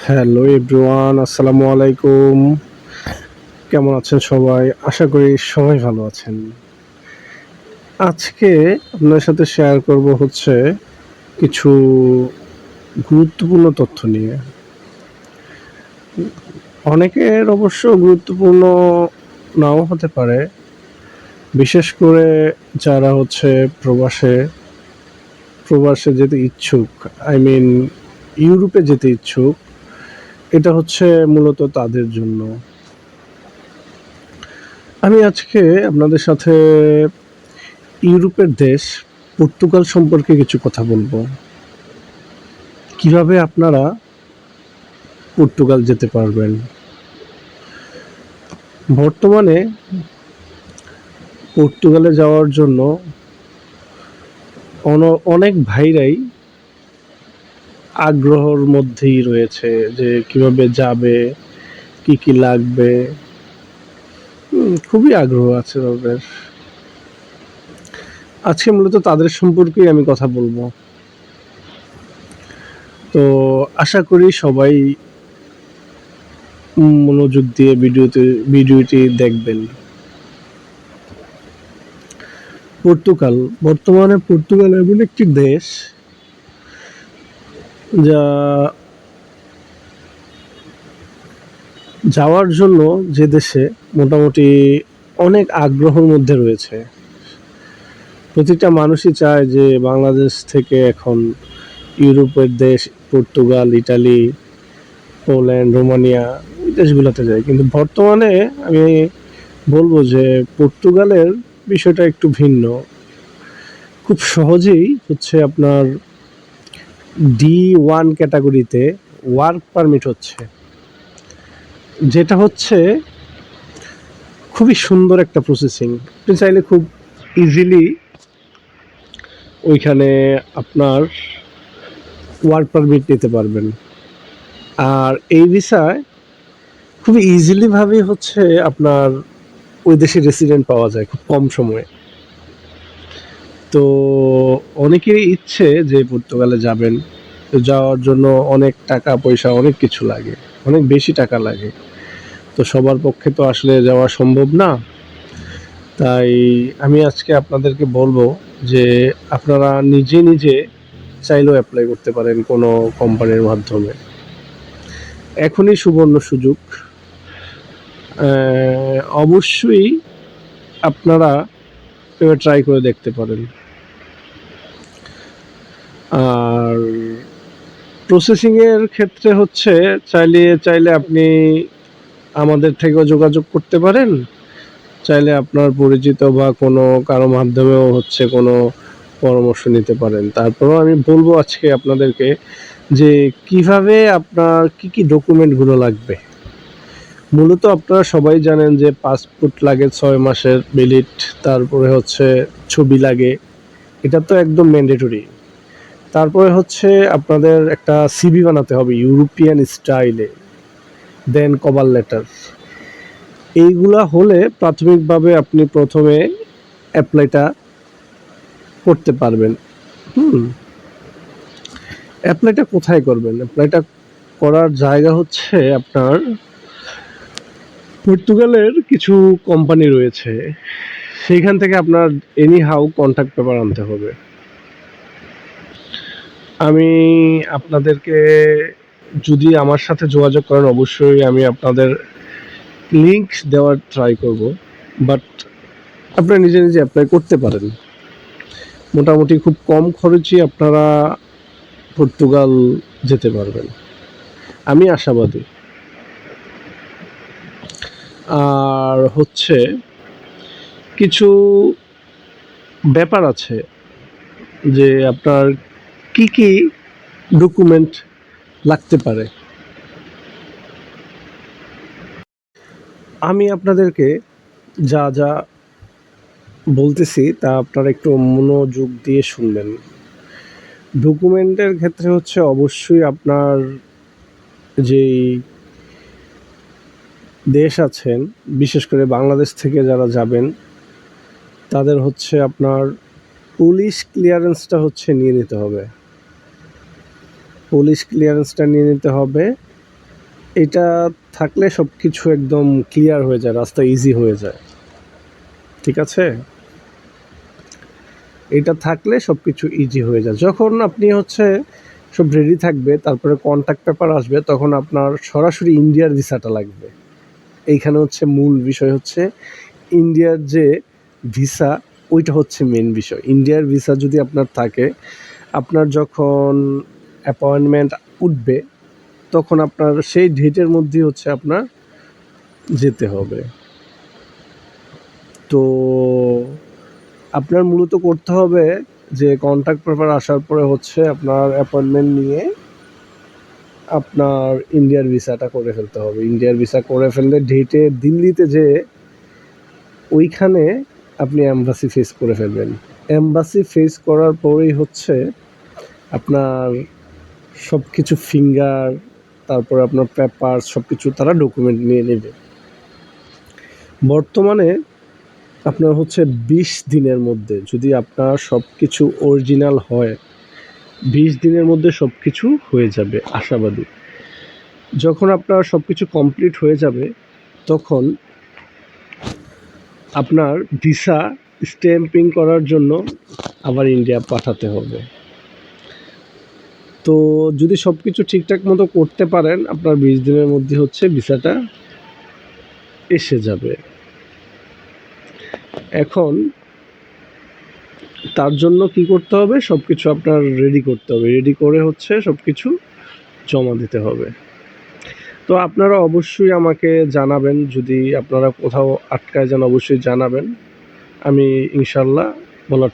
Hello everyone, আসসালামু আলাইকুম। কেমন আছেন সবাই? আশা করি সবাই ভালো আছেন। আজকে আপনার সাথে শেয়ার করব হচ্ছে কিছু গুরুত্বপূর্ণ তথ্য নিয়ে। অনেকের অবশ্য গুরুত্বপূর্ণ নাও হতে পারে। বিশেষ করে যারা হচ্ছে প্রবাসে যেতে ইচ্ছুক। আই মিন ইউরোপে যেতে ইচ্ছুক। এটা হচ্ছে মূলত তাদের জন্য। আমি আজকে আপনাদের সাথে ইউরোপের দেশ পর্তুগাল সম্পর্কে কিছু কথা বলবো। কিভাবে আপনারা পর্তুগাল যেতে পারবেন। বর্তমানে পর্তুগালে যাওয়ার জন্য অনেক ভাইরাই আগ্রহর মধ্যেই রয়েছে যে কিভাবে যাবে, কি কি লাগবে। খুবই আগ্রহ আছে তাদের। আজকে মূলত তাদের সম্পর্কেই আমি কথা বলবো। তো আশা করি সবাই মনোযোগ দিয়ে ভিডিওটি দেখবেন। বর্তমানে পর্তুগাল এমন একটি দেশ যা যাওয়ার জন্য যে দেশে মোটামুটি অনেক আগ্রহের মধ্যে রয়েছে। প্রতিটা মানুষই চায় যে বাংলাদেশ থেকে এখন ইউরোপের দেশ পর্তুগাল, ইটালি, পোল্যান্ড, রোমানিয়া এই দেশগুলোতে যায়। কিন্তু বর্তমানে আমি বলবো যে পর্তুগালের বিষয়টা একটু ভিন্ন। খুব সহজেই হচ্ছে আপনার D1 ক্যাটাগরিতে ওয়ার্ক পারমিট হচ্ছে, যেটা হচ্ছে খুবই সুন্দর একটা প্রসেসিং। আপনি চাইলে খুব ইজিলি ওইখানে আপনার ওয়ার্ক পারমিট নিতে পারবেন। আর এই ভিসায় খুবই ইজিলি ভাবেই হচ্ছে আপনার ওই দেশের রেসিডেন্ট পাওয়া যায় খুব কম সময়ে। তো অনেকেরই ইচ্ছে যে পর্তুগালে যাবেন। তো যাওয়ার জন্য অনেক টাকা পয়সা অনেক কিছু লাগে, অনেক বেশি টাকা লাগে। তো সবার পক্ষে তো আসলে যাওয়া সম্ভব না। তাই আমি আজকে আপনাদেরকে বলবো যে আপনারা নিজে নিজে চাইলেও অ্যাপ্লাই করতে পারেন কোনো কোম্পানির মাধ্যমে। এখনই সুবর্ণ সুযোগ। অবশ্যই আপনারা এবার ট্রাই করে দেখতে পারেন। আর প্রসেসিংয়ের ক্ষেত্রে হচ্ছে চাইলে আপনি আমাদের থেকেও যোগাযোগ করতে পারেন। চাইলে আপনার পরিচিত বা কোনো কারো মাধ্যমেও হচ্ছে কোনো পরামর্শ নিতে পারেন। তারপরেও আমি বলবো আজকে আপনাদেরকে যে কিভাবে আপনার কি কি ডকুমেন্টগুলো লাগবে। মূলত আপনারা সবাই জানেন যে পাসপোর্ট লাগে 6 মাসের ভ্যালিড, তারপরে হচ্ছে ছবি লাগে। এটা তো একদম ম্যান্ডেটরি। তারপরে হচ্ছে আপনাদের একটা সিভি বানাতে হবে ইউরোপিয়ান স্টাইলে, দেন কভার লেটার। এইগুলা হলে প্রাথমিকভাবে আপনি প্রথমে অ্যাপ্লাইটা করতে পারবেন। হুম অ্যাপ্লাইটা কোথায় করবেন? অ্যাপ্লাইটা করার জায়গা হচ্ছে আপনার পর্তুগালের কিছু কোম্পানি রয়েছে, সেইখান থেকে আপনার এনি হাউ কন্ট্যাক্ট পেপার আনতে হবে। আমি আপনাদেরকে, যদি আমার সাথে যোগাযোগ করেন অবশ্যই আমি আপনাদের লিংক দেওয়ার ট্রাই করব। বাট আপনারা নিজে নিজে অ্যাপ্লাই করতে পারেন। মোটামুটি খুব কম খরচে আপনারা পর্তুগাল যেতে পারবেন, আমি আশাবাদী। আর হচ্ছে কিছু ব্যাপার আছে যে আপনার কি কি ডকুমেন্ট লাগতে পারে। আমি আপনাদেরকে যা যা বলতেছি তা আপনারা একটু মনোযোগ দিয়ে শুনবেন। ডকুমেন্টের ক্ষেত্রে হচ্ছে অবশ্যই আপনার যেই দেশ আছেন, বিশেষ করে বাংলাদেশ থেকে যারা যাবেন তাদের হচ্ছে আপনার পুলিশ ক্লিয়ারেন্সটা হচ্ছে নিয়ে নিতে হবে। পুলিশ ক্লিয়ারেন্সটা নিয়ে নিতে হবে। এটা থাকলে সব কিছু একদম ক্লিয়ার হয়ে যায়, রাস্তা ইজি হয়ে যায়। ঠিক আছে, এটা থাকলে সব কিছু ইজি হয়ে যায়। যখন আপনি হচ্ছে সব রেডি থাকবে, তারপরে কন্ট্যাক্ট পেপার আসবে, তখন আপনার সরাসরি ইন্ডিয়ার ভিসাটা লাগবে। এইখানে হচ্ছে মূল বিষয় হচ্ছে ইন্ডিয়ার যে ভিসা, ওইটা হচ্ছে মেন বিষয়। ইন্ডিয়ার ভিসা যদি আপনার থাকে, আপনার যখন অ্যাপয়েন্টমেন্ট উঠবে তখন আপনার সেই ডেটের মধ্যে হচ্ছে আপনার যেতে হবে। তো আপনার মূলত করতে হবে যে কন্ট্যাক্ট পেপার আসার পরে হচ্ছে আপনার অ্যাপয়েন্টমেন্ট নিয়ে আপনার ইন্ডিয়ার ভিসাটা করে ফেলতে হবে। ইন্ডিয়ার ভিসা করে ফেললে ডেটে দিল্লিতে যে ওইখানে আপনি এম্বাসি ফেস করে ফেলবেন। এম্বাসি ফেস করার পরেই হচ্ছে আপনার সব কিছু ফিঙ্গার, তারপরে আপনার পেপার সব কিছু তারা ডকুমেন্ট নিয়ে নেবে। বর্তমানে আপনার হচ্ছে 20 দিনের মধ্যে, যদি আপনার সব কিছু অরিজিনাল হয়, 20 দিনের মধ্যে সব কিছু হয়ে যাবে আশাবাদী। যখন আপনার সব কিছু কমপ্লিট হয়ে যাবে তখন আপনার ভিসা স্ট্যাম্পিং করার জন্য আবার ইন্ডিয়া পাঠাতে হবে। তো যদি সব কিছু ঠিকঠাক মতো করতে পারেন, আপনার 20 দিনের মধ্যে হচ্ছে ভিসাটা এসে যাবে। এখন তার জন্য কি করতে হবে, সব কিছু আপনার রেডি করতে হবে। রেডি করে হচ্ছে সব কিছু জমা দিতে হবে। তো আপনারা অবশ্যই আমাকে জানাবেন, যদি আপনারা কোথাও আটকায় যান অবশ্যই জানাবেন। আমি ইনশাল্লাহ বলার